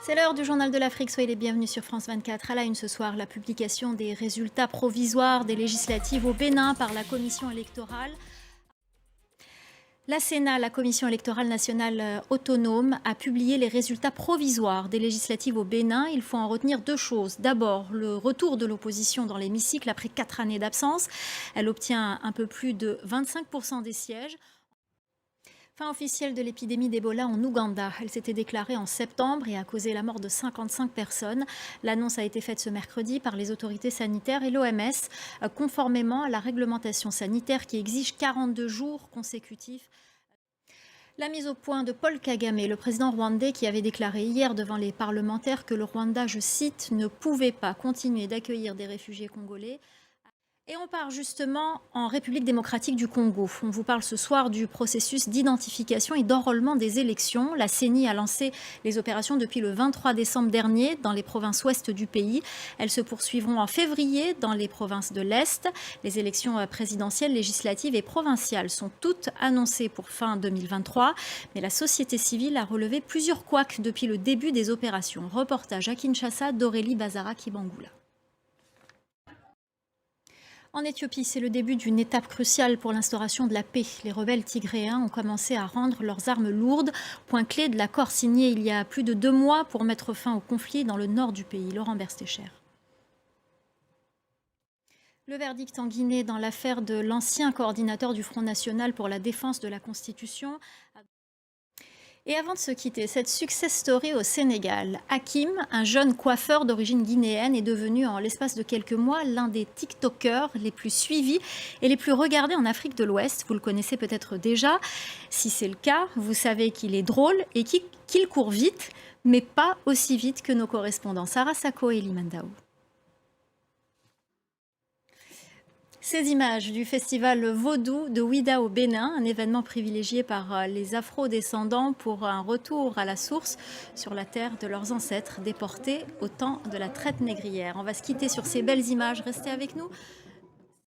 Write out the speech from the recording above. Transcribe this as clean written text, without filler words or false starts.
C'est l'heure du journal de l'Afrique, soyez les bienvenus sur France 24. À la une ce soir, la publication des résultats provisoires des législatives au Bénin par la commission électorale. La Sénat, la commission électorale nationale autonome, a publié les résultats provisoires des législatives au Bénin. Il faut en retenir deux choses. D'abord, le retour de l'opposition dans l'hémicycle après 4 années d'absence. Elle obtient un peu plus de 25% des sièges. Fin officielle de l'épidémie d'Ebola en Ouganda. Elle s'était déclarée en septembre et a causé la mort de 55 personnes. L'annonce a été faite ce mercredi par les autorités sanitaires et l'OMS, conformément à la réglementation sanitaire qui exige 42 jours consécutifs. La mise au point de Paul Kagame, le président rwandais, qui avait déclaré hier devant les parlementaires que le Rwanda, je cite, ne pouvait pas continuer d'accueillir des réfugiés congolais. Et on part justement en République démocratique du Congo. On vous parle ce soir du processus d'identification et d'enrôlement des élections. La CENI a lancé les opérations depuis le 23 décembre dernier dans les provinces ouest du pays. Elles se poursuivront en février dans les provinces de l'Est. Les élections présidentielles, législatives et provinciales sont toutes annoncées pour fin 2023. Mais la société civile a relevé plusieurs couacs depuis le début des opérations. Reportage à Kinshasa d'Aurélie Bazara-Kibangula. En Éthiopie, c'est le début d'une étape cruciale pour l'instauration de la paix. Les rebelles tigréens ont commencé à rendre leurs armes lourdes, point clé de l'accord signé il y a plus de 2 mois pour mettre fin au conflit dans le nord du pays. Laurent Berstécher. Le verdict en Guinée dans l'affaire de l'ancien coordinateur du Front national pour la défense de la Constitution. Et avant de se quitter, cette success story au Sénégal. Hakim, un jeune coiffeur d'origine guinéenne, est devenu en l'espace de quelques mois l'un des TikTokers les plus suivis et les plus regardés en Afrique de l'Ouest. Vous le connaissez peut-être déjà. Si c'est le cas, vous savez qu'il est drôle et qu'il court vite, mais pas aussi vite que nos correspondants Sarah Sako et Limandaou. Ces images du festival Vaudou de Ouida au Bénin, un événement privilégié par les afro-descendants pour un retour à la source sur la terre de leurs ancêtres déportés au temps de la traite négrière. On va se quitter sur ces belles images, restez avec nous.